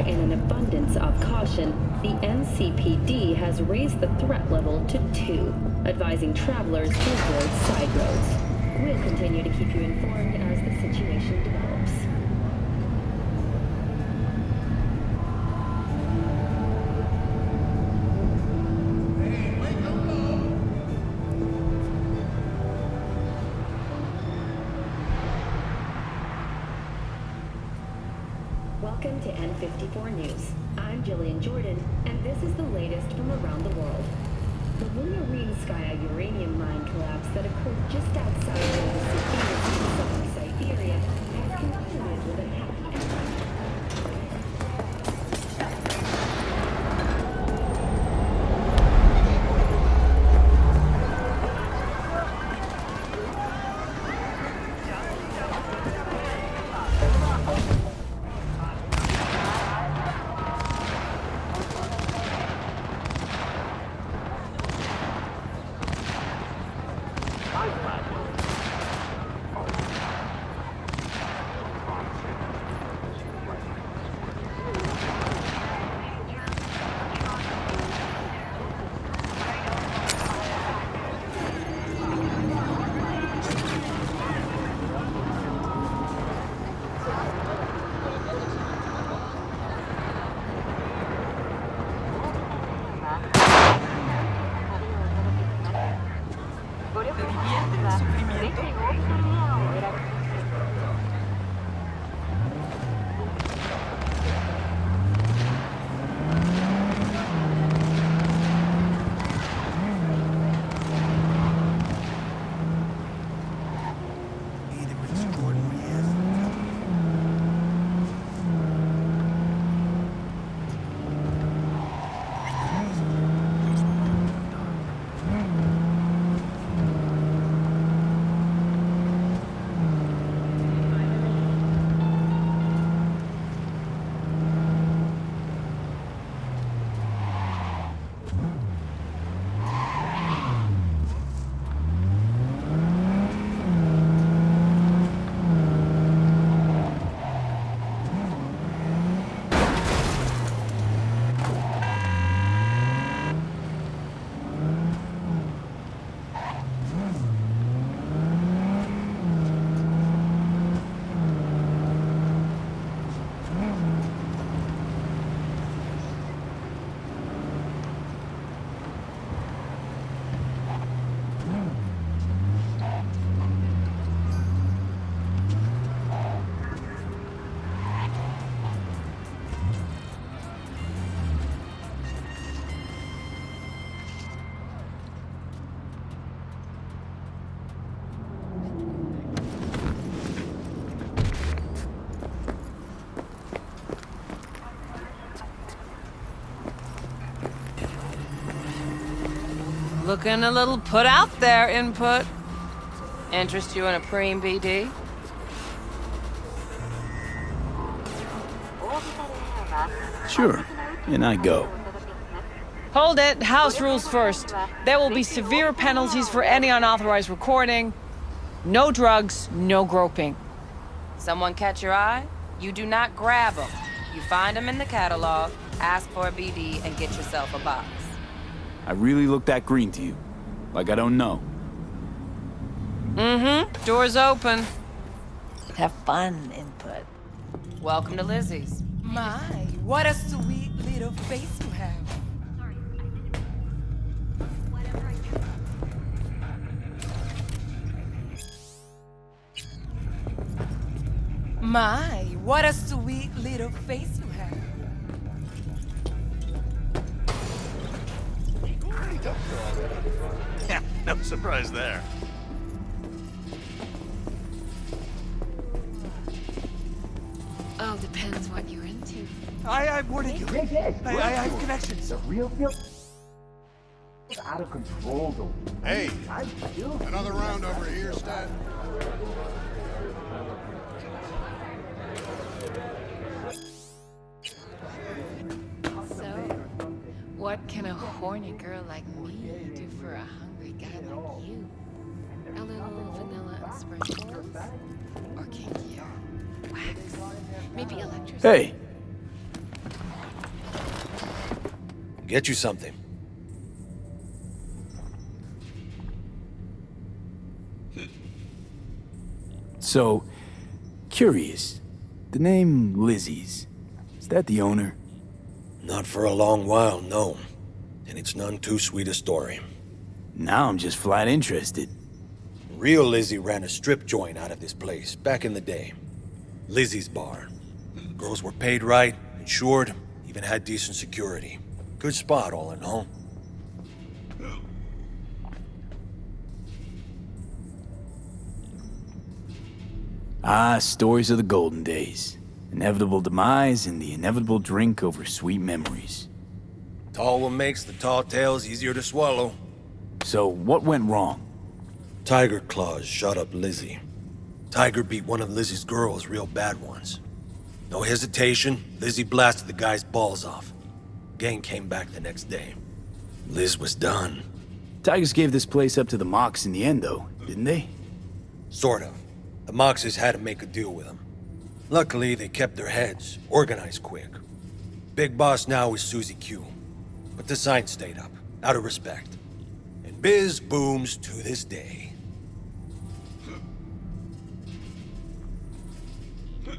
in an abundance of caution, the NCPD has raised the threat level to 2, advising travelers to avoid side roads. We'll continue to keep you informed as the situation develops. Welcome to N54 News. I'm Jillian Jordan, and this is the latest from around the world. The Lunarinskaya uranium mine collapse that occurred just outside of the southern Siberia has concluded with a happy ending. Looking a little put out there, input. Interest you in a preem BD? Sure, and I go. Hold it. House rules first. There will be severe penalties for any unauthorized recording. No drugs, no groping. Someone catch your eye? You do not grab them. You find them in the catalog, ask for a BD, and get yourself a box. I really look that green to you. Like I don't know. Mm-hmm. Door's open. Have fun, input. Welcome to Lizzie's. My, what a sweet little face you have. My, what a sweet little face you have. Yeah, no surprise there. All depends what you're into. I'm warning you. I have connections. The real deal. It's out of control, though. Hey, another round over here, Stat. So, what can a horny girl like me do for a hungry guy like you? A little vanilla and sprinkles? Or kinkier? Wax? Maybe electricity? Hey! get you something. So, curious. The name Lizzie's. Is that the owner? Not for a long while, no. And it's none too sweet a story. Now I'm just flat interested. Real Lizzie ran a strip joint out of this place back in the day. Lizzie's Bar. Girls were paid right, insured, even had decent security. Good spot, all in all. Ah, stories of the golden days. Inevitable demise and the inevitable drink over sweet memories. Tall one makes the tall tales easier to swallow. So, what went wrong? Tiger Claws shot up Lizzie. Tiger beat one of Lizzie's girls real bad ones. No hesitation, Lizzie blasted the guy's balls off. Gang came back the next day. Liz was done. Tigers gave this place up to the Mox in the end, though, didn't they? Sort of. The Moxes had to make a deal with them. Luckily, they kept their heads, organized quick. Big boss now is Susie Q. But the sign stayed up, out of respect. And biz booms to this day.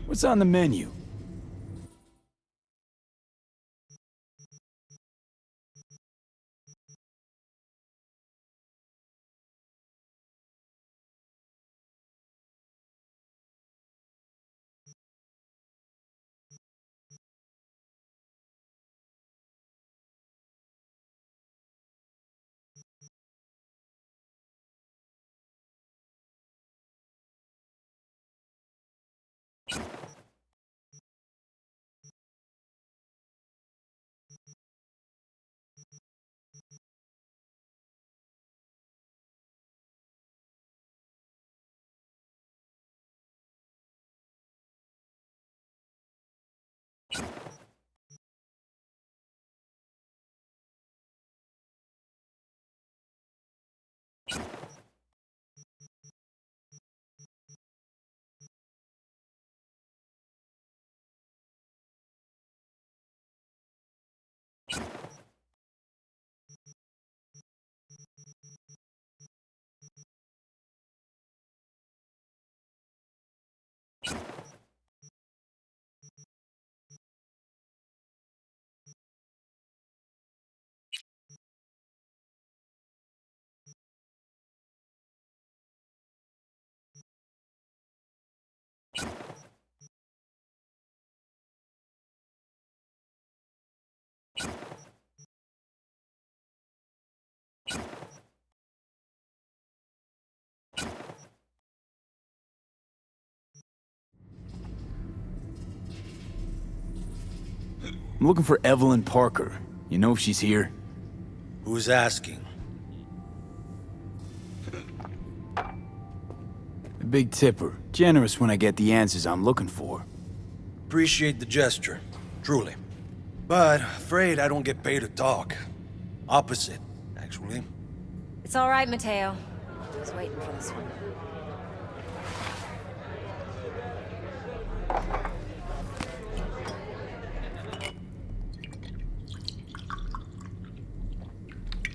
What's on the menu? I'm looking for Evelyn Parker. You know if she's here? Who's asking? A big tipper. Generous when I get the answers I'm looking for. Appreciate the gesture, truly. But afraid I don't get paid to talk. Opposite, actually. It's all right, Mateo. I was waiting for this one.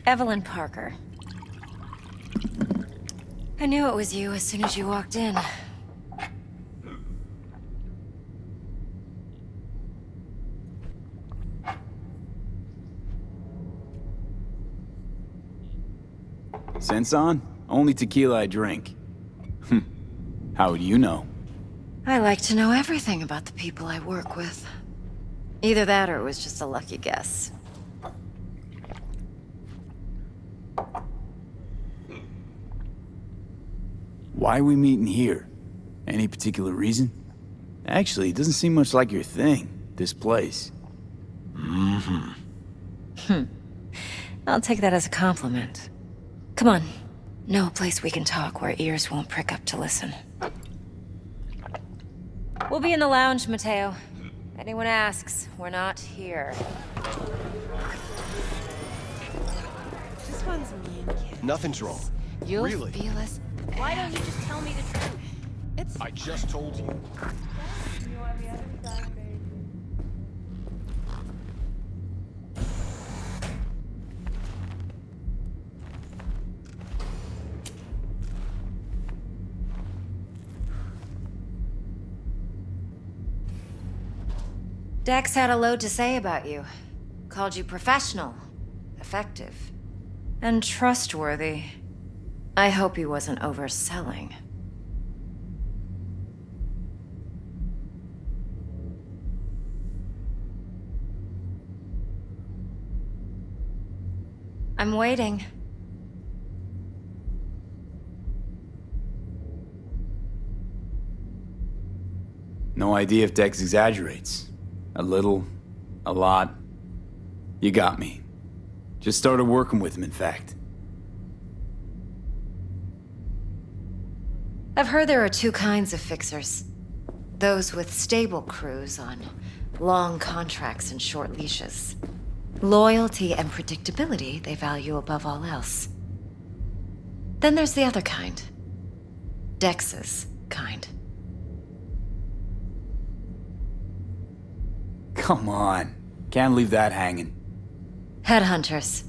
Evelyn Parker. I knew it was you as soon as you walked in. Sense on? Only tequila I drink. How do you know? I like to know everything about the people I work with. Either that or it was just a lucky guess. Why are we meeting here? Any particular reason? Actually, it doesn't seem much like your thing, this place. I'll take that as a compliment. Come on. Know a place we can talk where ears won't prick up to listen. We'll be in the lounge, Mateo. Anyone asks, we're not here. This one's mean, kid. Nothing's wrong. You'll Really? feel us. Why don't you just tell me the truth? It's I just told you. Dex had a load to say about you. Called you professional, effective, and trustworthy. I hope he wasn't overselling. I'm waiting. No idea if Dex exaggerates. A little, a lot. You got me. Just started working with him, in fact. I've heard there are two kinds of fixers. Those with stable crews on long contracts and short leashes. Loyalty and predictability they value above all else. Then there's the other kind. Dex's kind. Come on. Can't leave that hanging. Headhunters.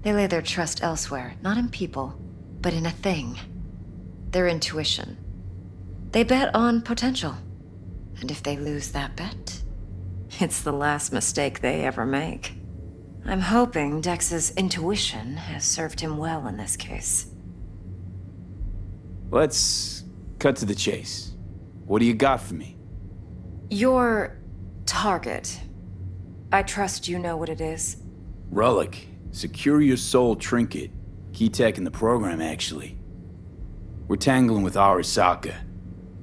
They lay their trust elsewhere, not in people, but in a thing. Their intuition. They bet on potential. And if they lose that bet, it's the last mistake they ever make. I'm hoping Dex's intuition has served him well in this case. Let's cut to the chase. What do you got for me? Your target. I trust you know what it is. Relic. Secure your soul trinket. Key tech in the program, actually. We're tangling with Arasaka,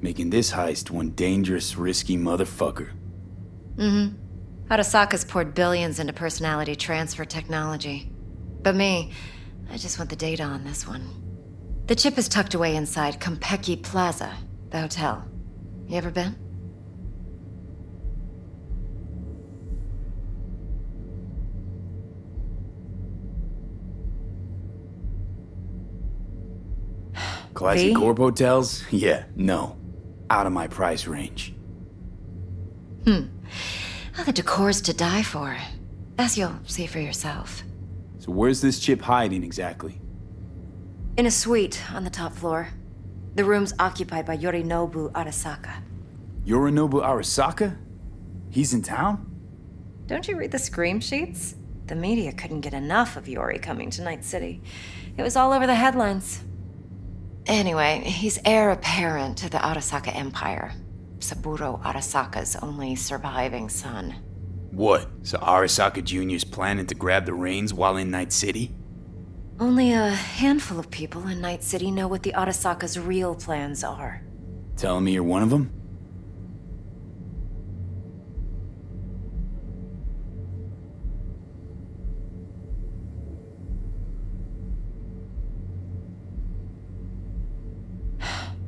making this heist one dangerous, risky motherfucker. Mm-hmm. Arasaka's poured billions into personality transfer technology. But me, I just want the data on this one. The chip is tucked away inside Konpeki Plaza, the hotel. You ever been? Classy V? corp hotels? Yeah, no. Out of my price range. Oh, the decor's to die for. As you'll see for yourself. So where's this chip hiding exactly? In a suite on the top floor. The room's occupied by Yorinobu Arasaka. Yorinobu Arasaka? He's in town? Don't you read the scream sheets? The media couldn't get enough of Yori coming to Night City. It was all over the headlines. Anyway, he's heir apparent to the Arasaka Empire. Saburo Arasaka's only surviving son. What? So Arasaka Jr.'s planning to grab the reins while in Night City? Only a handful of people in Night City know what the Arasaka's real plans are. Telling me you're one of them?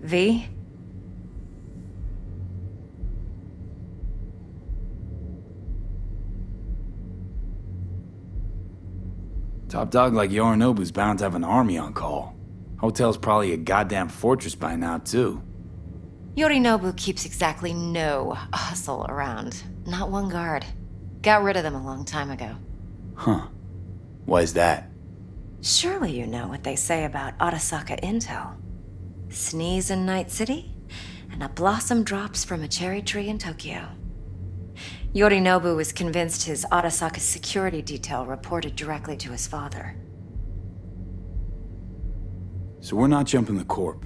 V? Top dog like Yorinobu's bound to have an army on call. Hotel's probably a goddamn fortress by now, too. Yorinobu keeps exactly no hustle around. Not one guard. Got rid of them a long time ago. Huh. Why's that? Surely you know what they say about Arasaka intel. Sneeze in Night City, and a blossom drops from a cherry tree in Tokyo. Yorinobu was convinced his Arasaka security detail reported directly to his father. So we're not jumping the corp.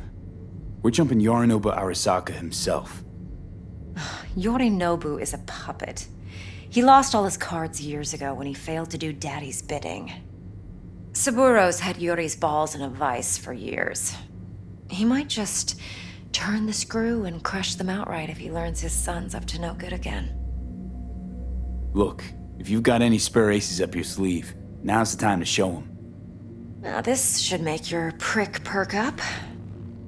We're jumping Yorinobu Arasaka himself. Yorinobu is a puppet. He lost all his cards years ago when he failed to do Daddy's bidding. Saburo's had Yori's balls in a vice for years. He might just turn the screw and crush them outright if he learns his son's up to no good again. Look, if you've got any spare aces up your sleeve, now's the time to show them. Now this should make your prick perk up.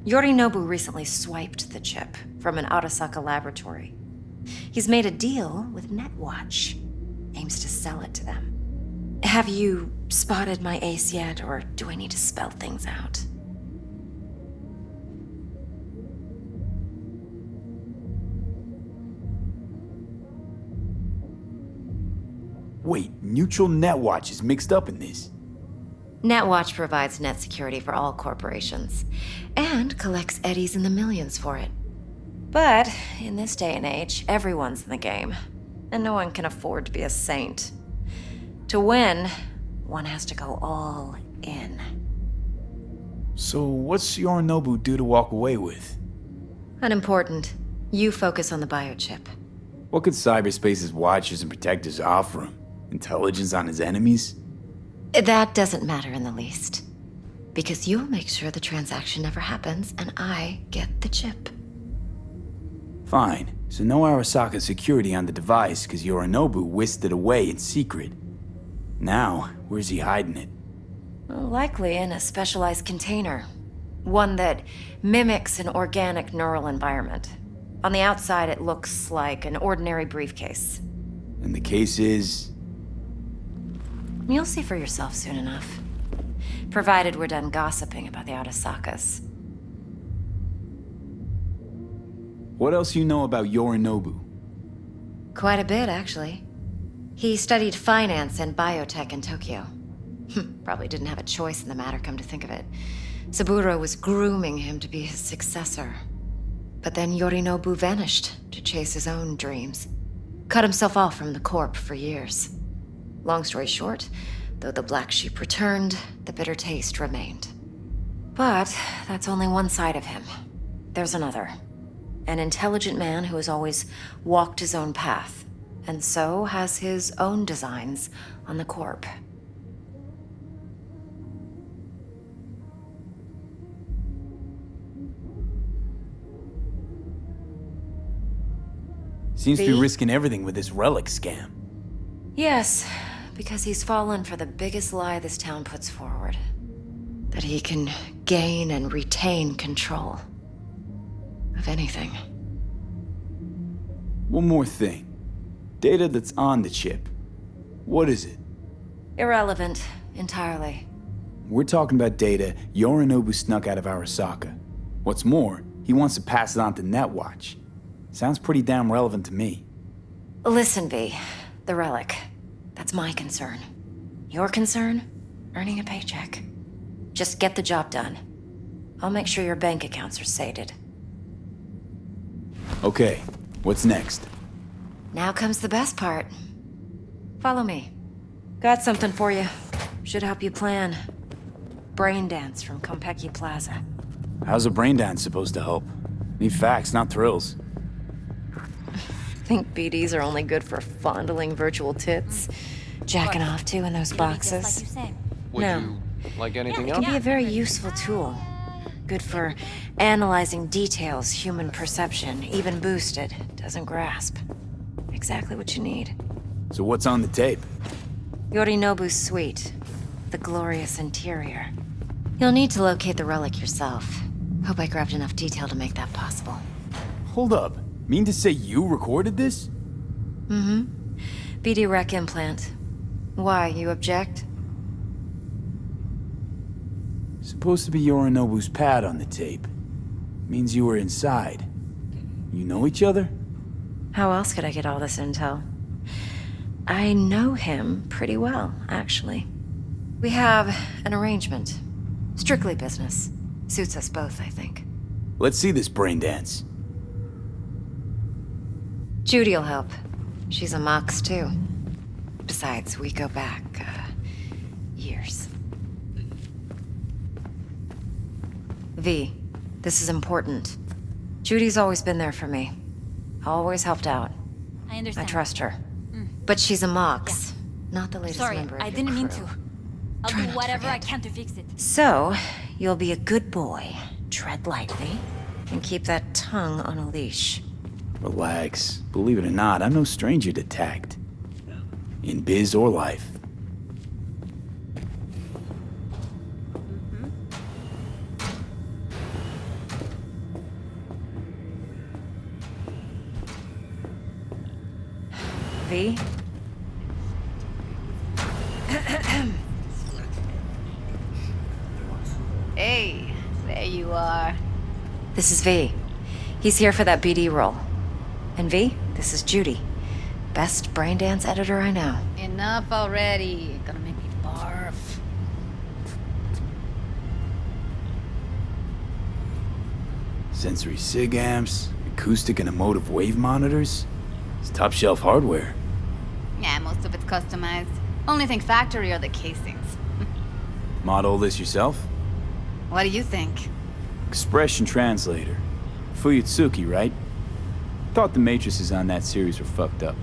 Yorinobu recently swiped the chip from an Arasaka laboratory. He's made a deal with Netwatch. Aims to sell it to them. Have you spotted my ace yet, or do I need to spell things out? Wait, Neutral Netwatch is mixed up in this. Netwatch provides net security for all corporations, and collects eddies in the millions for it. But in this day and age, everyone's in the game. and no one can afford to be a saint. To win, one has to go all in. So what's Yorinobu due to walk away with? Unimportant. You focus on the biochip. What could cyberspace's watchers and protectors offer him? Intelligence on his enemies? That doesn't matter in the least. Because you'll make sure the transaction never happens, and I get the chip. Fine. So no Arasaka security on the device because Yorinobu whisked it away in secret. Now, where's he hiding it? Likely in a specialized container. One that mimics an organic neural environment. On the outside, it looks like an ordinary briefcase. And the case is... You'll see for yourself soon enough. Provided we're done gossiping about the Arasakas. What else you know about Yorinobu? Quite a bit, actually. He studied finance and biotech in Tokyo. Probably didn't have a choice in the matter, come to think of it. Saburo was grooming him to be his successor. But then Yorinobu vanished to chase his own dreams. Cut himself off from the Corp for years. Long story short, though the black sheep returned, the bitter taste remained. But that's only one side of him. There's another. An intelligent man who has always walked his own path, and so has his own designs on the Corp. Seems to be risking everything with this relic scam. Yes, because he's fallen for the biggest lie this town puts forward. That he can gain and retain control of anything. One more thing. Data that's on the chip. What is it? Irrelevant, entirely. We're talking about data Yorinobu snuck out of Arasaka. What's more, he wants to pass it on to Netwatch. Sounds pretty damn relevant to me. Listen, V. The relic. That's my concern. Your concern? Earning a paycheck. Just get the job done. I'll make sure your bank accounts are sated. Okay, what's next? Now comes the best part. Follow me. Got something for you. Should help you plan. Brain dance from Konpeki Plaza. How's a brain dance supposed to help? Need facts, not thrills. Think BDs are only good for fondling virtual tits? Jacking off to in those boxes? Would you like anything It else? can be a very useful tool. Good for analyzing details human perception, even boosted, doesn't grasp. Exactly what you need. So what's on the tape? Yorinobu's suite. The glorious interior. You'll need to locate the relic yourself. Hope I grabbed enough detail to make that possible. Hold up. Mean to say you recorded this? Mm-hmm. BD rec implant. Why, you object? Supposed to be Yorinobu's pad on the tape. Means you were inside. You know each other? How else could I get all this intel? I know him pretty well, actually. We have an arrangement. Strictly business. Suits us both, I think. Let's see this brain dance. Judy'll help. She's a Mox, too. Besides, we go back, years. V, this is important. Judy's always been there for me. Always helped out. I understand. I trust her. But she's a Mox, not the latest Sorry, member of I your didn't mean crew. to. I'll Try do not to whatever I forget. can to fix it. So, you'll be a good boy, tread lightly, and keep that tongue on a leash. Relax. Believe it or not, I'm no stranger to tact. In biz or life. V? Hey, there you are. This is V. He's here for that BD role. And V, this is Judy. Best brain dance editor I know. Enough already. Gonna make me barf. Sensory sig amps, acoustic and emotive wave monitors. It's top shelf hardware. Yeah, most of it's customized. Only thing factory are the casings. Model this yourself? What do you think? Expression translator. Fuyutsuki, right? Thought the matrices on that series were fucked up.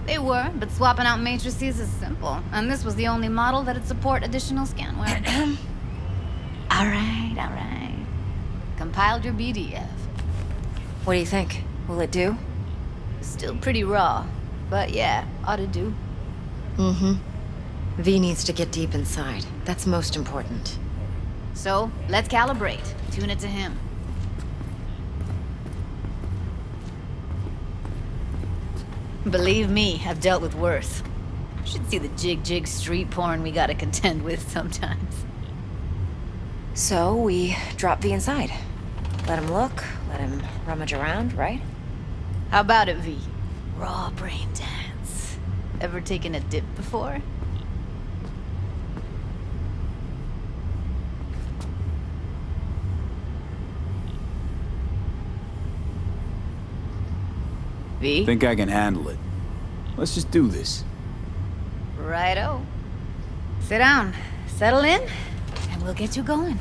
They were, but swapping out matrices is simple. And this was the only model that'd support additional scanware. Alright. Compiled your BDF. What do you think? Will it do? Still pretty raw, but yeah, ought to do. Mm-hmm. V needs to get deep inside. That's most important. So, let's calibrate. Tune it to him. Believe me, I've dealt with worse. Should see the jig street porn we gotta contend with sometimes. So, we drop V inside. Let him look, let him rummage around, right? How about it, V? Raw brain dance. Ever taken a dip before? V? Think I can handle it. Let's just do this. Righto. Sit down, settle in, and we'll get you going.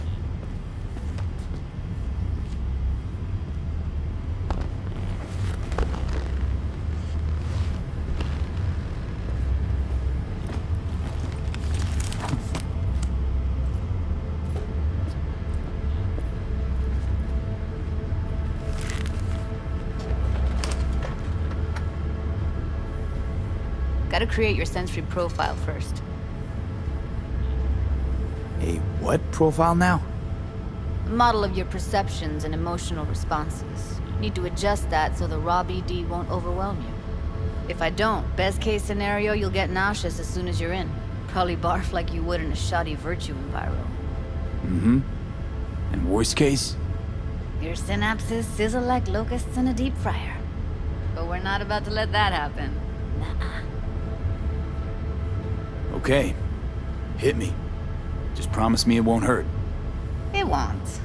Gotta create your sensory profile first. A what profile now? A model of your perceptions and emotional responses. Need to adjust that so the raw BD won't overwhelm you. If I don't, best case scenario, you'll get nauseous as soon as you're in. Probably barf like you would in a shoddy virtue enviro. Mm-hmm. And worst case? Your synapses sizzle like locusts in a deep fryer. But we're not about to let that happen. Nuh-uh. Okay. Hit me. Just promise me it won't hurt. It won't.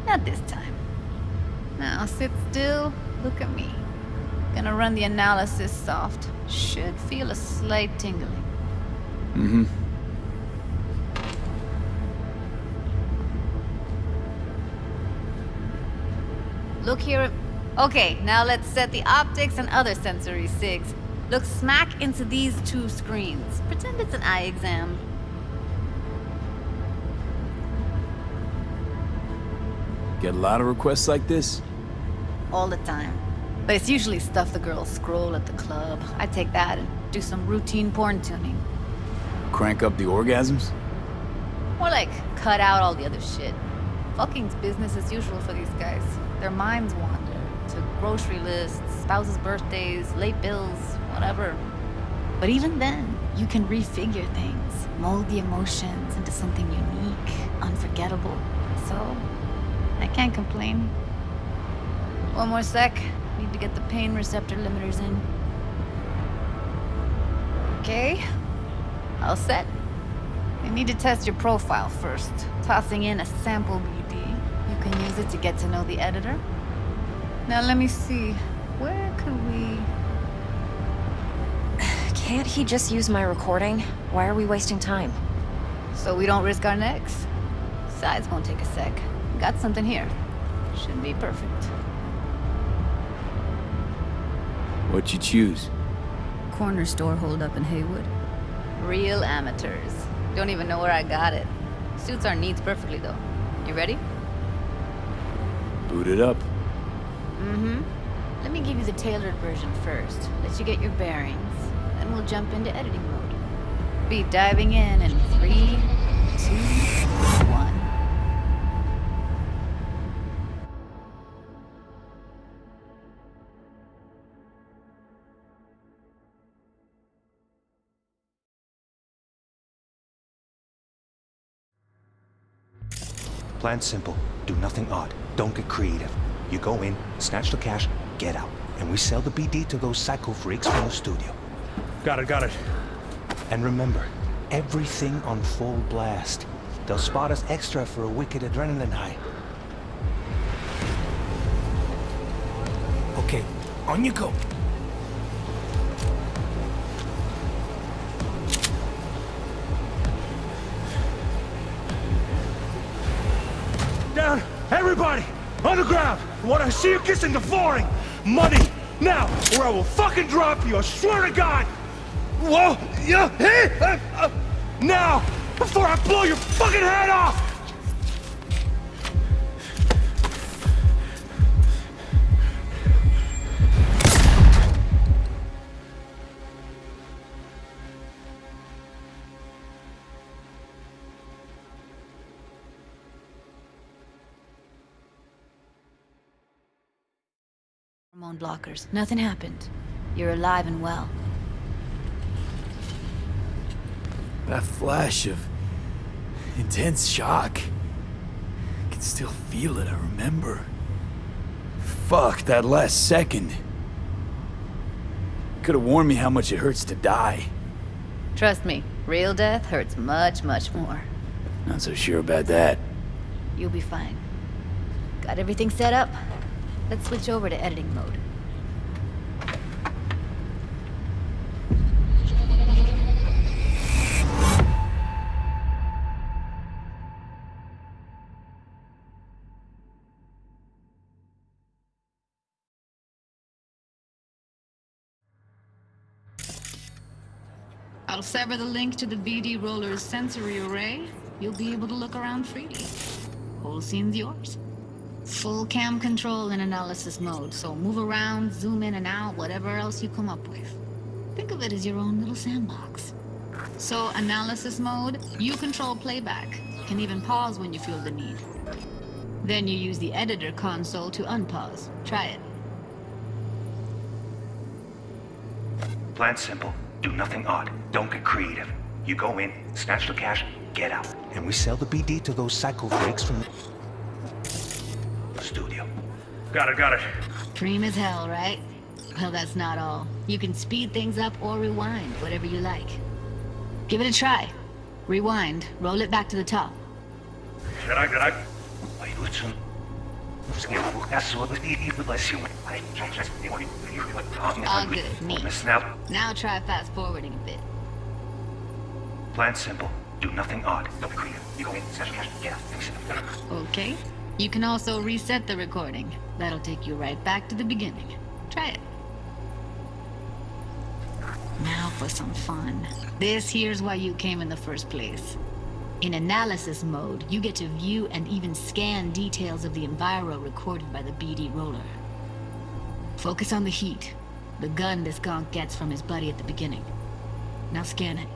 Not this time. Now sit still, look at me. Gonna run the analysis soft. Should feel a slight tingling. Mm-hmm. Look here. Okay, now let's set the optics and other sensory sigs. Look smack into these two screens. Pretend it's an eye exam. Get a lot of requests like this? All the time. But it's usually stuff the girls scroll at the club. I take that and do some routine porn tuning. Crank up the orgasms? More like cut out all the other shit. Fucking's business as usual for these guys. Their minds wander to grocery lists, spouses' birthdays, late bills, whatever. But even then, you can refigure things, mold the emotions into something unique, unforgettable. So, I can't complain. One more sec. Need to get the pain receptor limiters in. Okay. All set. You need to test your profile first. Tossing in a sample BD. You can use it to get to know the editor. Now let me see. Where could we... Can't he just use my recording? Why are we wasting time? So we don't risk our necks? Besides, won't take a sec. Got something here. Should be perfect. What'd you choose? Corner store holdup in Haywood. Real amateurs. Don't even know where I got it. Suits our needs perfectly, though. You ready? Boot it up. Mm-hmm. Let me give you the tailored version first. Let you get your bearings. Then we'll jump into editing mode. Be diving in 3, 2, 1. Plan simple. Do nothing odd. Don't get creative. You go in, snatch the cash, get out. And we sell the BD to those psycho freaks from the studio. Got it. And remember, everything on full blast. They'll spot us extra for a wicked adrenaline high. Okay, on you go. On the ground! I want to see you kissing the flooring! Money! Now, or I will fucking drop you, I swear to God! Whoa! Yeah! Hey! Now! Before I blow your fucking head off! Hormone blockers. Nothing happened. You're alive and well. That flash of intense shock. I can still feel it, I remember. Fuck, that last second. Could have warned me how much it hurts to die. Trust me, real death hurts much, much more. Not so sure about that. You'll be fine. Got everything set up? Let's switch over to editing mode. I'll sever the link to the BD Roller's sensory array. You'll be able to look around freely. Whole scene's yours. Full cam control in analysis mode, so move around, zoom in and out, whatever else you come up with. Think of it as your own little sandbox. So, analysis mode, you control playback. Can even pause when you feel the need. Then you use the editor console to unpause. Try it. Plan simple. Do nothing odd. Don't get creative. You go in, snatch the cash, get out. And we sell the BD to those psycho freaks from the studio. Got it. Cream as hell, right? Well, that's not all. You can speed things up or rewind, whatever you like. Give it a try. Rewind, roll it back to the top. All good, neat. Now try fast forwarding a bit. Plan simple. Do nothing odd. Don't be creative. You go in, snatch the cash, get out. Okay. You can also reset the recording. That'll take you right back to the beginning. Try it. Now for some fun. This here's why you came in the first place. In analysis mode, you get to view and even scan details of the enviro recorded by the BD roller. Focus on the heat, the gun this gonk gets from his buddy at the beginning. Now scan it.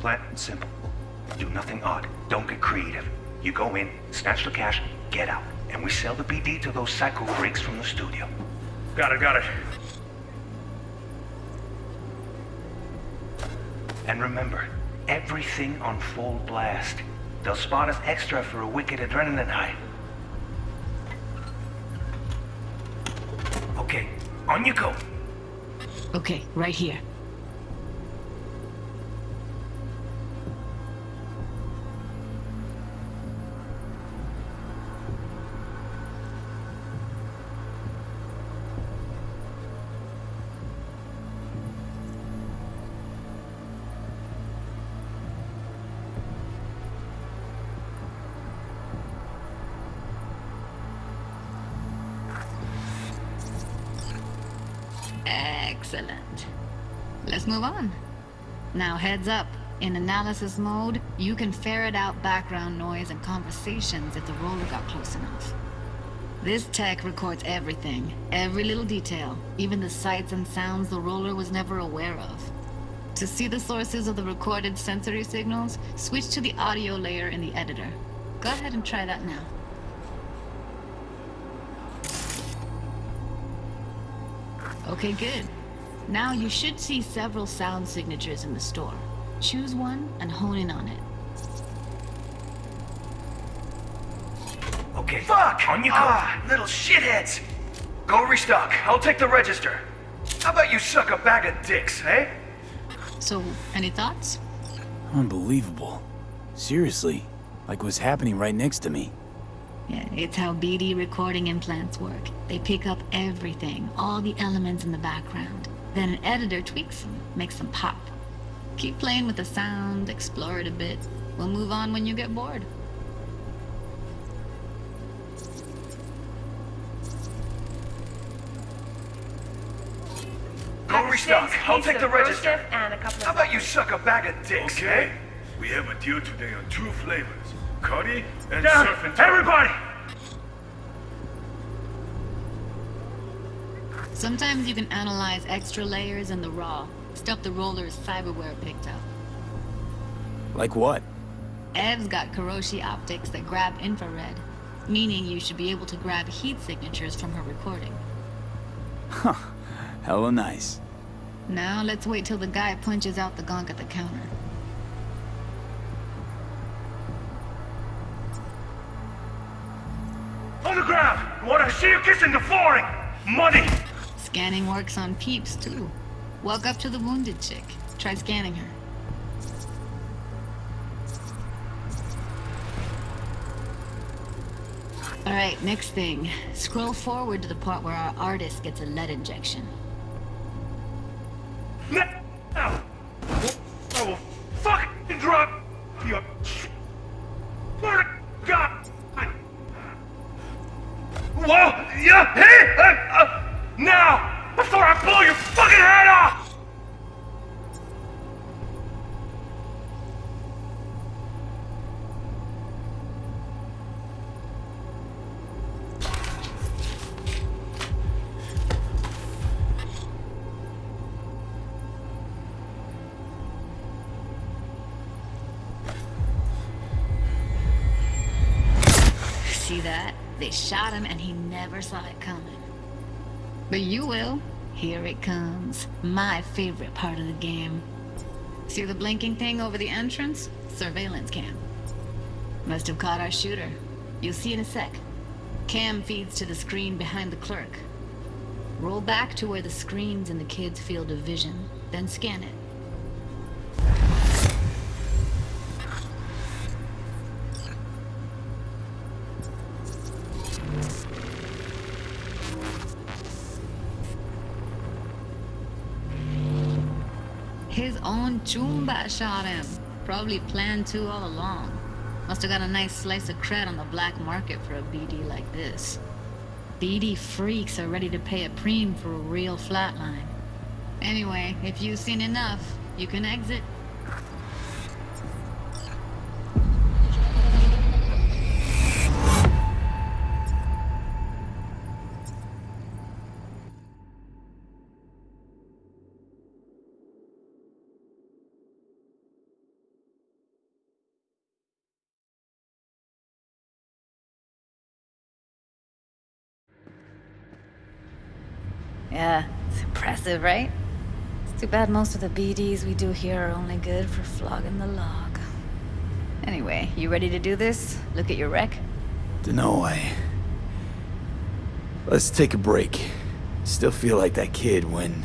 Plan simple. Do nothing odd. Don't get creative. You go in, snatch the cash, get out. And we sell the BD to those psycho freaks from the studio. Got it. And remember, everything on full blast. They'll spot us extra for a wicked adrenaline high. Okay, on you go. Okay, right here. Excellent. Let's move on. Now heads up. In analysis mode, you can ferret out background noise and conversations if the roller got close enough. This tech records everything, every little detail, even the sights and sounds the roller was never aware of. To see the sources of the recorded sensory signals, switch to the audio layer in the editor. Go ahead and try that now. Okay, good. Now you should see several sound signatures in the store. Choose one and hone in on it. Okay. Fuck! On you go. Little shitheads! Go restock. I'll take the register. How about you suck a bag of dicks, eh? So, any thoughts? Unbelievable. Seriously, like what's happening right next to me. Yeah, it's how BD recording implants work. They pick up everything, all the elements in the background. Then an editor tweaks them, makes them pop. Keep playing with the sound, explore it a bit. We'll move on when you get bored. Go restock. I'll take the register. And a couple of How about you suck a bag of dicks, Okay. eh? We have a deal today on 2 flavors. Cuddy and Down, surf and turf. everybody! Sometimes you can analyze extra layers in the raw. Stuff the roller's cyberware picked up. Like what? Ev's got Kiroshi optics that grab infrared, meaning you should be able to grab heat signatures from her recording. Huh. Hella nice. Now let's wait till the guy punches out the gunk at the counter. On the ground! I want to see you kissing the flooring! Money! Scanning works on peeps, too. Walk up to the wounded chick. Try scanning her. Alright, next thing. Scroll forward to the part where our artist gets a lead injection. Now! I will fucking drop you. Lord of God! Whoa! Yeah! Hey! Now! Before I blow your fucking head off! See that? They shot him and he never saw it coming. But you will. Here it comes. My favorite part of the game. See the blinking thing over the entrance? Surveillance cam. Must have caught our shooter. You'll see in a sec. Cam feeds to the screen behind the clerk. Roll back to where the screen's in the kid's field of vision, then scan it. His own Chumba shot him. Probably planned to all along. Must have got a nice slice of cred on the black market for a BD like this. BD freaks are ready to pay a preem for a real flatline. Anyway, if you've seen enough, you can exit. Yeah, it's impressive, right? It's too bad most of the BDs we do here are only good for flogging the log. Anyway, you ready to do this? Look at your wreck? Dunno, Let's take a break. Still feel like that kid when...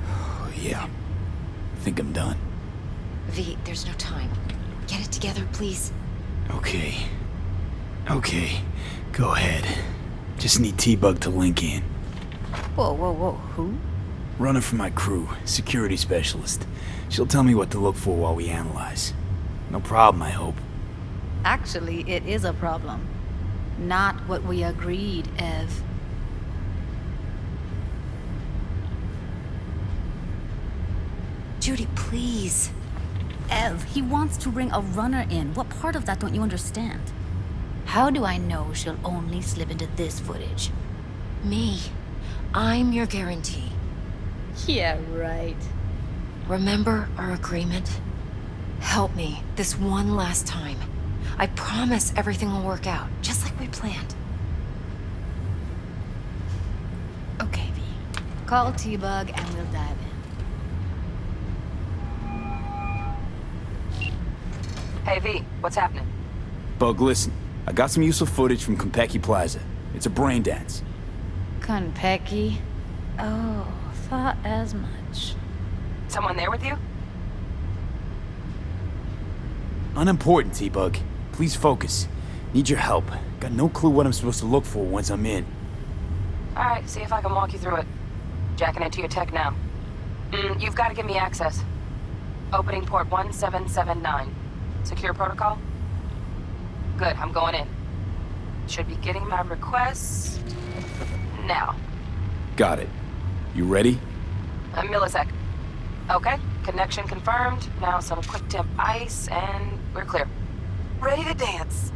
Oh, yeah. I think I'm done. V, there's no time. Get it together, please. Okay. Okay. Go ahead. Just need T-Bug to link in. Whoa, whoa, whoa, who? Runner for my crew, security specialist. She'll tell me what to look for while we analyze. No problem, I hope. Actually, it is a problem. Not what we agreed, Ev. Judy, please. Ev, he wants to bring a runner in. What part of that don't you understand? How do I know she'll only slip into this footage? Me. I'm your guarantee. Yeah, right. Remember our agreement? Help me this one last time. I promise everything will work out, just like we planned. Okay, V. Call T-Bug and we'll dive in. Hey, V, what's happening? Bug, listen. I got some useful footage from Konpeki Plaza. It's a brain dance. Konpeki? Oh, thought as much. Someone there with you? Unimportant, T-Bug. Please focus. Need your help. Got no clue what I'm supposed to look for once I'm in. Alright, see if I can walk you through it. Jacking into your tech now. You've got to give me access. Opening port 1779. Secure protocol? Good, I'm going in. Should be getting my requests now. Got it. You ready? A millisec. Okay, connection confirmed. Now some quick temp ice, and we're clear. Ready to dance.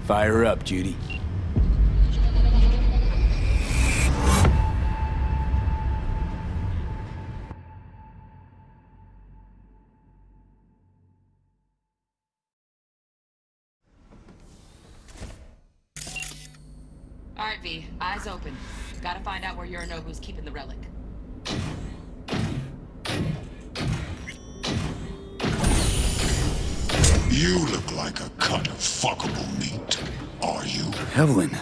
Fire up, Judy. Alright, V. Eyes open. Gotta find out where Yorinobu's keeping the relic. You look like a cut of fuckable meat. Are you? Evelyn.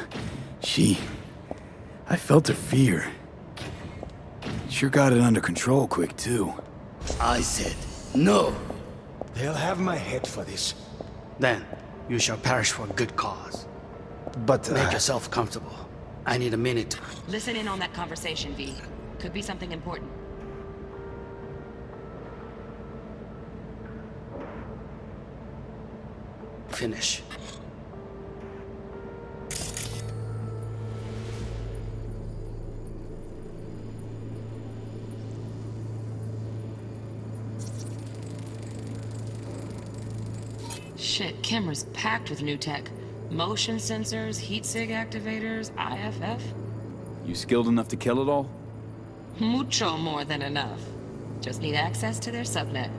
I felt her fear. Sure got it under control quick, too. I said, no. They'll have my head for this. Then, you shall perish for a good cause. But make yourself comfortable. I need a minute. Listen in on that conversation, V. Could be something important. Finish. Shit, camera's packed with new tech. Motion sensors, heat sig activators, IFF. You skilled enough to kill it all? Mucho more than enough. Just need access to their subnet.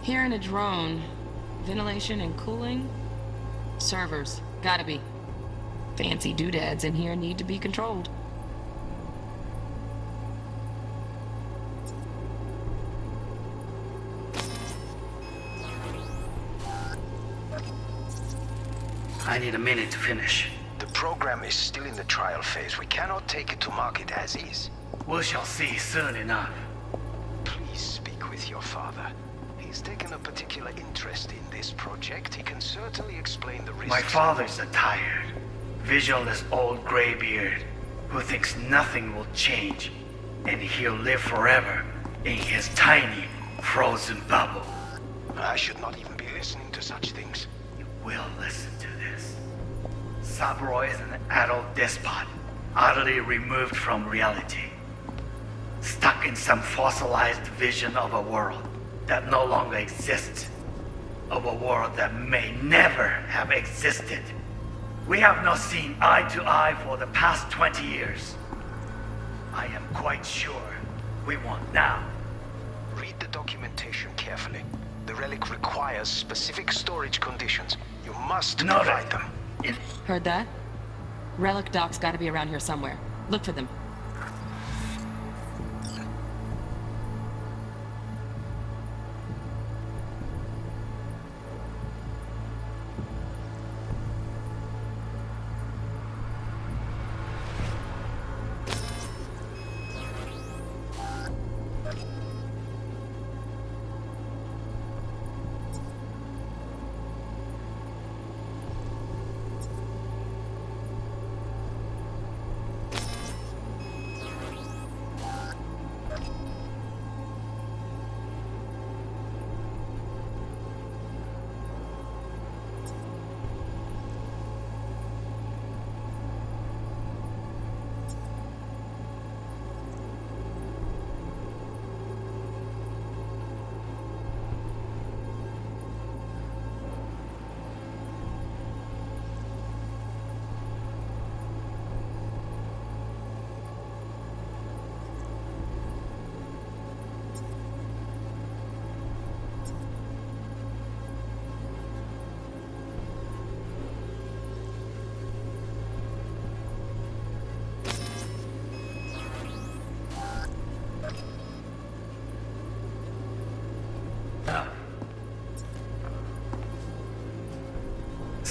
Here in a drone. Ventilation and cooling? Servers. Gotta be. Fancy doodads in here need to be controlled. I need a minute to finish. The program is still in the trial phase. We cannot take it to market as is. We shall see soon enough. Please speak with your father. He's taken a particular interest in this project. He can certainly explain the risks. My father's a tired, visionless old graybeard who thinks nothing will change, and he'll live forever in his tiny, frozen bubble. I should not even be listening to such things. You will listen to this. Saburo is an adult despot, utterly removed from reality. Stuck in some fossilized vision of a world that no longer exists. Of a world that may never have existed. We have not seen eye to eye for the past 20 years. I am quite sure we won't now. Read the documentation carefully. The relic requires specific storage conditions. You must provide them. Heard that? Relic docs gotta be around here somewhere. Look for them.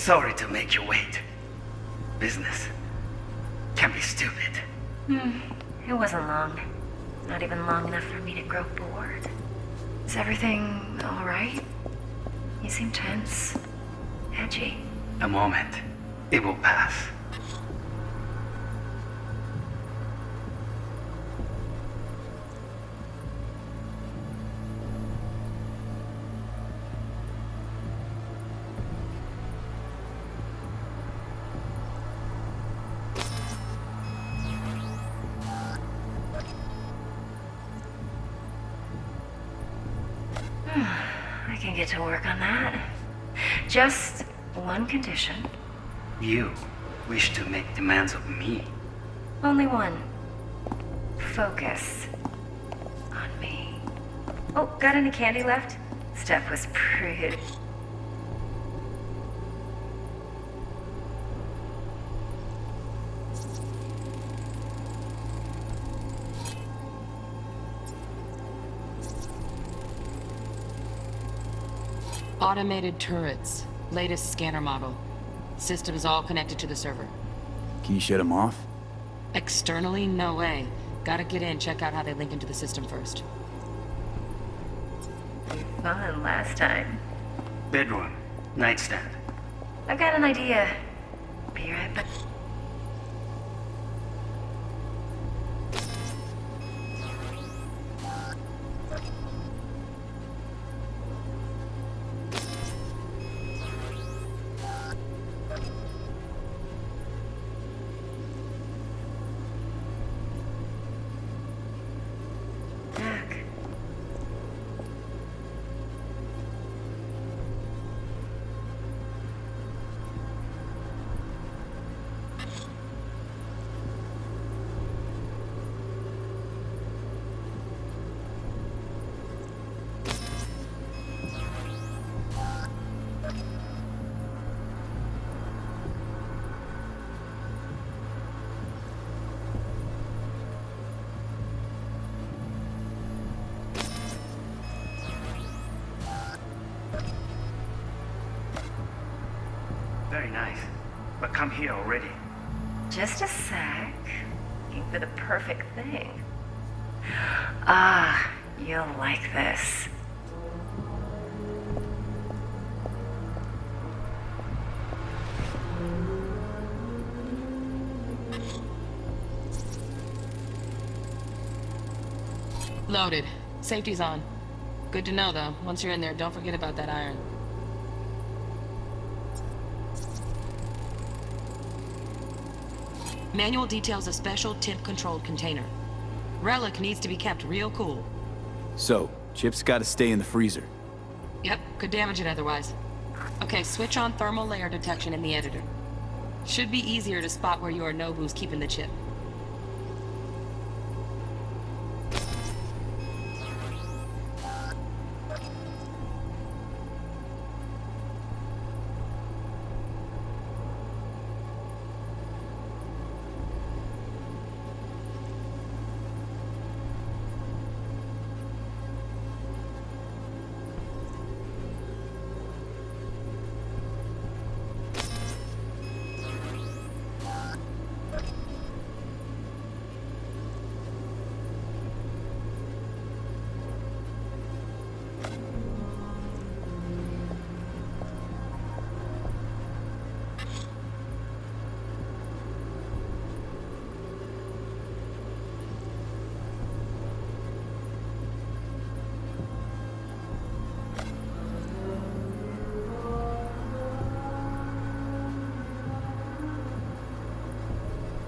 Sorry to make you wait. Business can be stupid. It wasn't long. Not even long enough for me to grow bored. Is everything alright? You seem tense. Edgy. A moment. It will pass. I can get to work on that. Just one condition. You wish to make demands of me. Only one. Focus on me. Oh, got any candy left? Stuff was pretty. Automated turrets. Latest scanner model. System is all connected to the server. Can you shut them off? Externally, no way. Gotta get in, check out how they link into the system first. Fun last time. Bedroom. Nightstand. I've got an idea. Be right back. Very nice. But come here already. Just a sec. Looking for the perfect thing. Ah, you'll like this. Loaded. Safety's on. Good to know, though. Once you're in there, don't forget about that iron. Manual details a special temp-controlled container. Relic needs to be kept real cool. So, chips gotta stay in the freezer. Yep, could damage it otherwise. Okay, switch on thermal layer detection in the editor. Should be easier to spot where your Nobu's keeping the chip.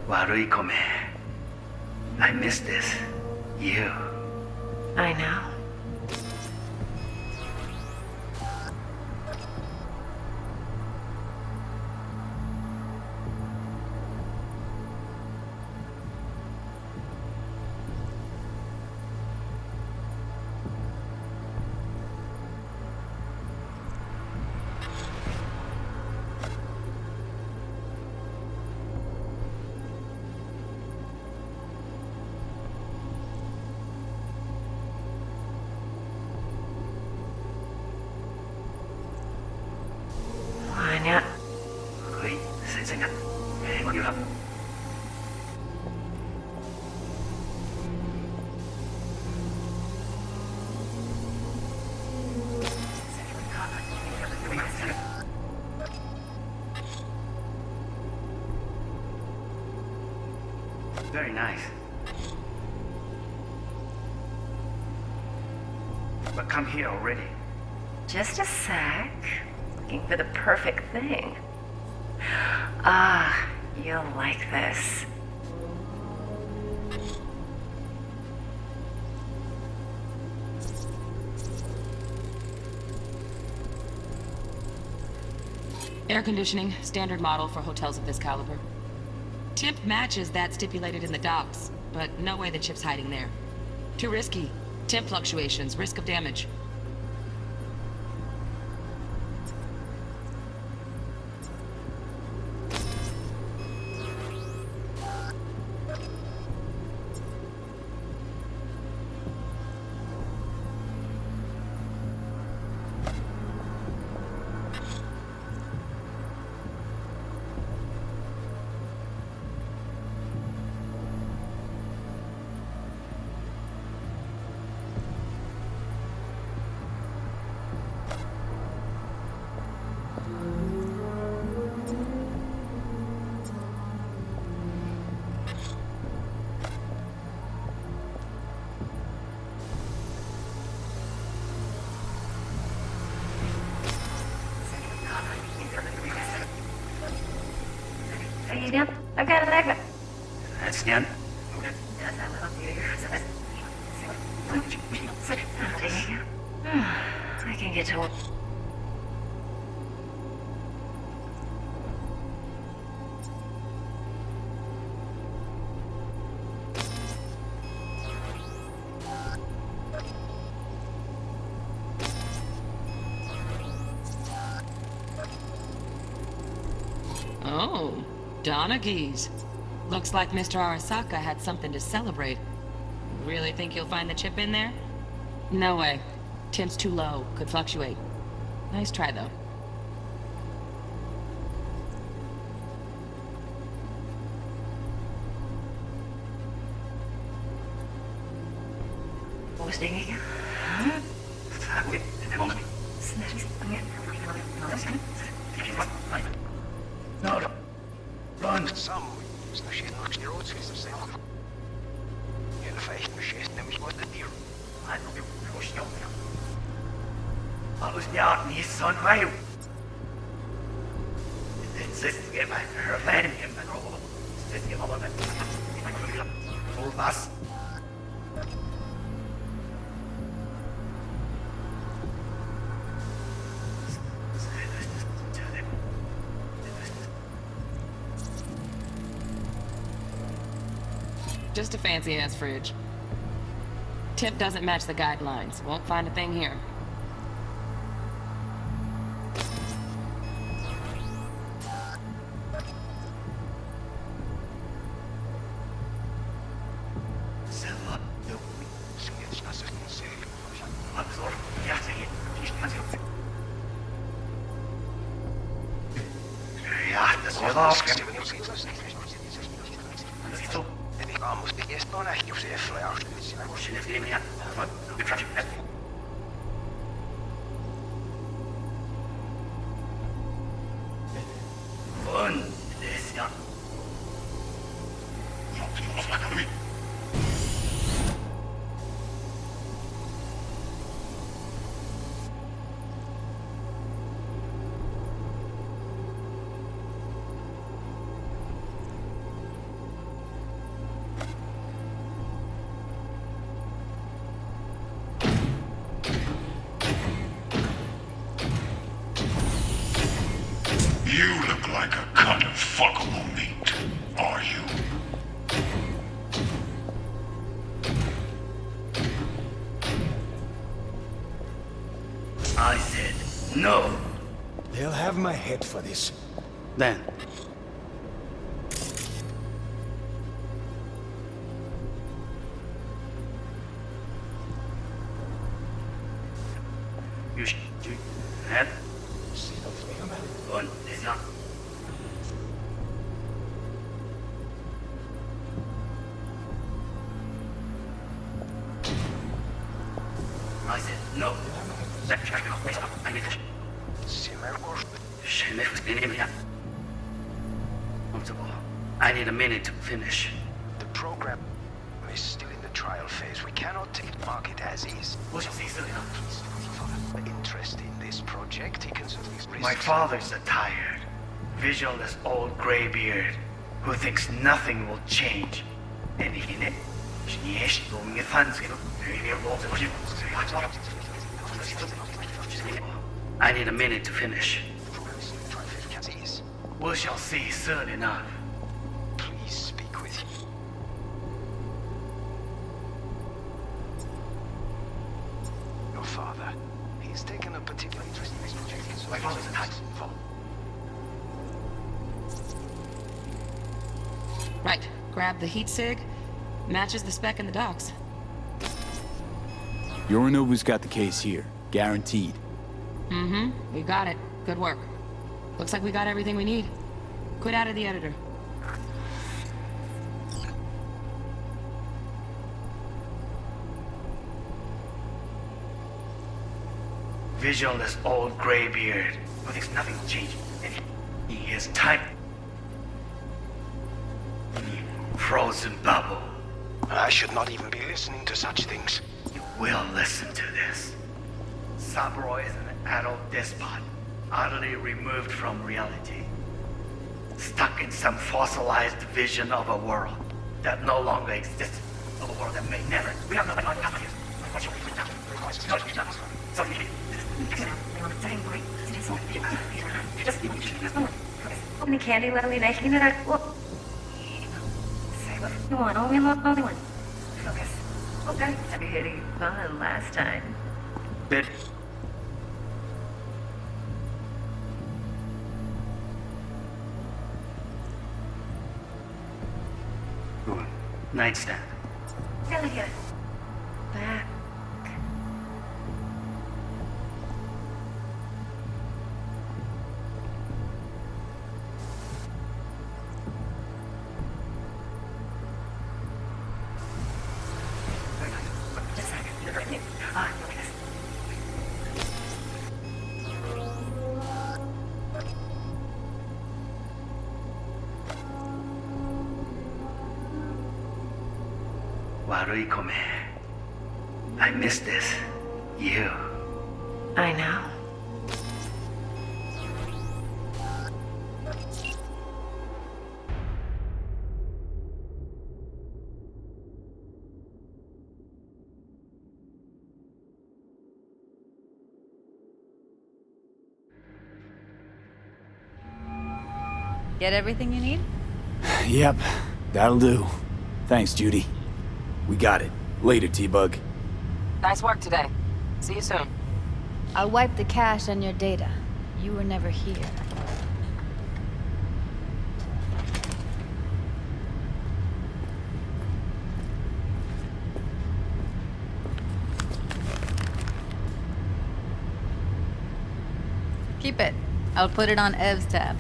Waruikome. I miss this. You. I know. very nice. But come here already. Just a sec. Looking for the perfect thing. Ah, you'll like this. Air conditioning, standard model for hotels of this caliber. Temp matches that stipulated in the docs, but no way the chip's hiding there. Too risky. Temp fluctuations, risk of damage. I've got an exit. That's done. I can get to it. Oh, Donaghy's. Looks like Mr. Arasaka had something to celebrate. Really think you'll find the chip in there? No way. Temp's too low. Could fluctuate. Nice try, though. What was digging again? No, run! Some Alles ja niet zo'n wij. Dit is geen herleiding in mijn rol. Dit is allemaal met vol was. Just a fancy-ass fridge. Tip doesn't match the guidelines. Won't find a thing here. Ja, dat is wel afgegeven. You look like a cut of fuckable meat, are you? I said no. They'll have my head for this. Then. You should head. Und ist ja. I said no. I need a minute to finish. The program is still in the trial phase. We cannot take the market as is. Interest in this project, he can certainly risk. My father's a tired, visionless old graybeard who thinks nothing will change. And I need a minute to finish. We shall see soon enough. Please speak with you. Your father. He's taken a particular interest in this project. So my father's a tight. Right. Grab the heat sig. Matches the spec in the docs. Yorinobu's got the case here. Guaranteed. Mm-hmm. We got it. Good work. Looks like we got everything we need. Quit out of the editor. Visionless old graybeard who thinks nothing will change. And he is tight. Frozen bubble. I should not even be listening to such things. You will listen to this. Saburo is an adult despot, utterly removed from reality. Stuck in some fossilized vision of a world that no longer exists. Of a world that may never. We have nothing on top of Open the candy, let me making it. Say what you want, only one. Focus. Okay, I'm hitting fun last time. Bit. Nightstand. Really good. Back. Waruikome. I miss this. You. I know. Get everything you need? Yep, that'll do. Thanks, Judy. We got it. Later, T-Bug. Nice work today. See you soon. I'll wipe the cache on your data. You were never here. Keep it. I'll put it on Ev's tab.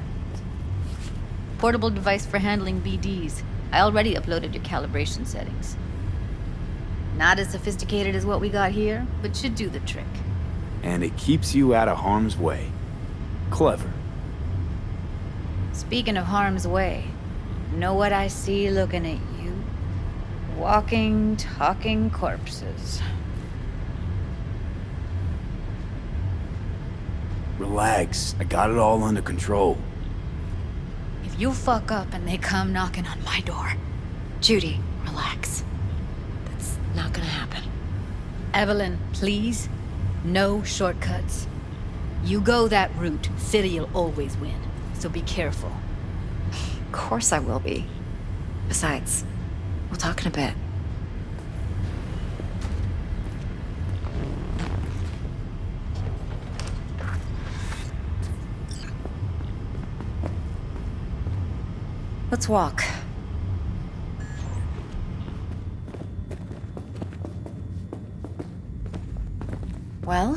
Portable device for handling BDs. I already uploaded your calibration settings. Not as sophisticated as what we got here, but should do the trick. And it keeps you out of harm's way. Clever. Speaking of harm's way, know what I see looking at you? Walking, talking corpses. Relax. I got it all under control. If you fuck up and they come knocking on my door... Judy, relax. That's not gonna happen. Evelyn, please. No shortcuts. You go that route, City'll always win. So be careful. Of course I will be. Besides, we'll talk in a bit. Let's walk. Well,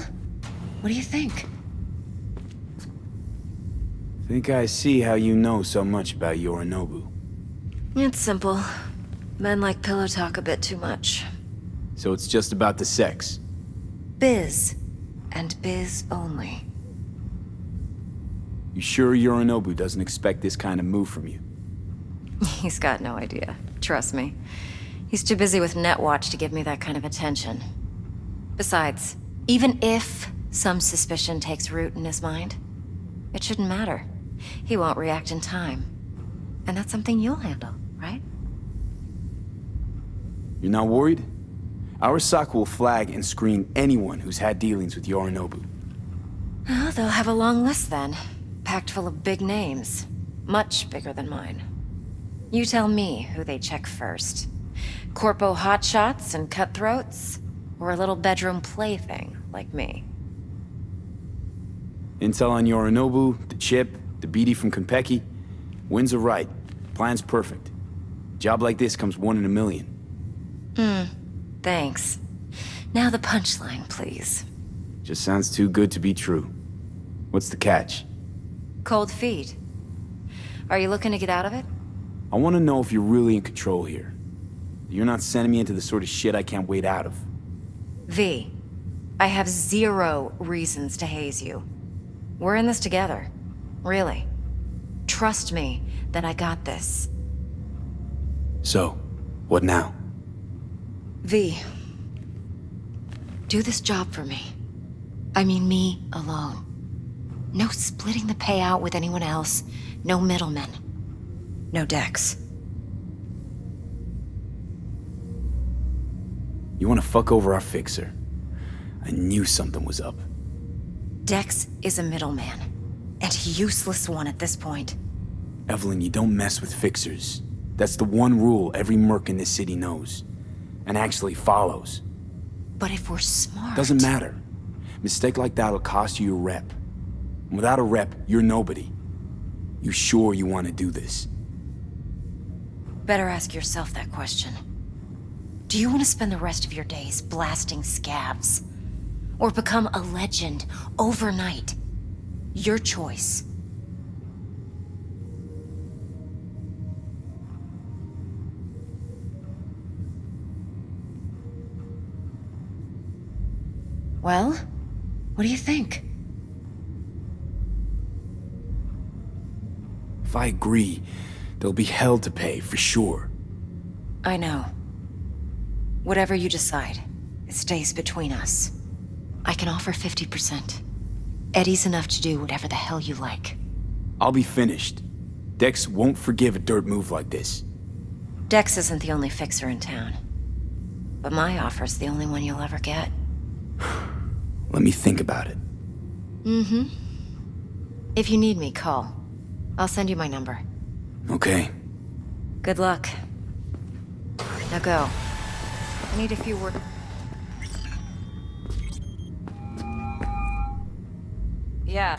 what do you think? Think I see how you know so much about Yorinobu. It's simple. Men like pillow talk a bit too much. So it's just about the sex. Biz. And biz only. You sure Yorinobu doesn't expect this kind of move from you? He's got no idea. Trust me. He's too busy with Netwatch to give me that kind of attention. Besides, even if some suspicion takes root in his mind, it shouldn't matter. He won't react in time. And that's something you'll handle, right? You're not worried? Arasaka will flag and screen anyone who's had dealings with Yorinobu. Oh, they'll have a long list then. Packed full of big names. Much bigger than mine. You tell me who they check first. Corpo hotshots and cutthroats? Or a little bedroom plaything like me? Intel on Yorinobu, the chip, the BD from Konpeki. Winds are right. Plan's perfect. Job like this comes 1 in a million. Thanks. Now the punchline, please. Just sounds too good to be true. What's the catch? Cold feet. Are you looking to get out of it? I want to know if you're really in control here. You're not sending me into the sort of shit I can't wait out of. V, I have 0 reasons to haze you. We're in this together. Really. Trust me that I got this. So, what now? V, do this job for me. I mean me alone. No splitting the payout with anyone else. No middlemen. No Dex. You want to fuck over our fixer? I knew something was up. Dex is a middleman. And a useless one at this point. Evelyn, you don't mess with fixers. That's the one rule every merc in this city knows. And actually follows. But if we're smart... Doesn't matter. Mistake like that'll cost you your rep. And without a rep, you're nobody. You sure you want to do this? Better ask yourself that question. Do you want to spend the rest of your days blasting scavs? Or become a legend overnight? Your choice. Well, what do you think? If I agree, there'll be hell to pay, for sure. I know. Whatever you decide, it stays between us. I can offer 50%. Eddie's enough to do whatever the hell you like. I'll be finished. Dex won't forgive a dirt move like this. Dex isn't the only fixer in town. But my offer's the only one you'll ever get. Let me think about it. Mm-hmm. If you need me, call. I'll send you my number. Okay. Good luck. Now go. I need a few words. Yeah.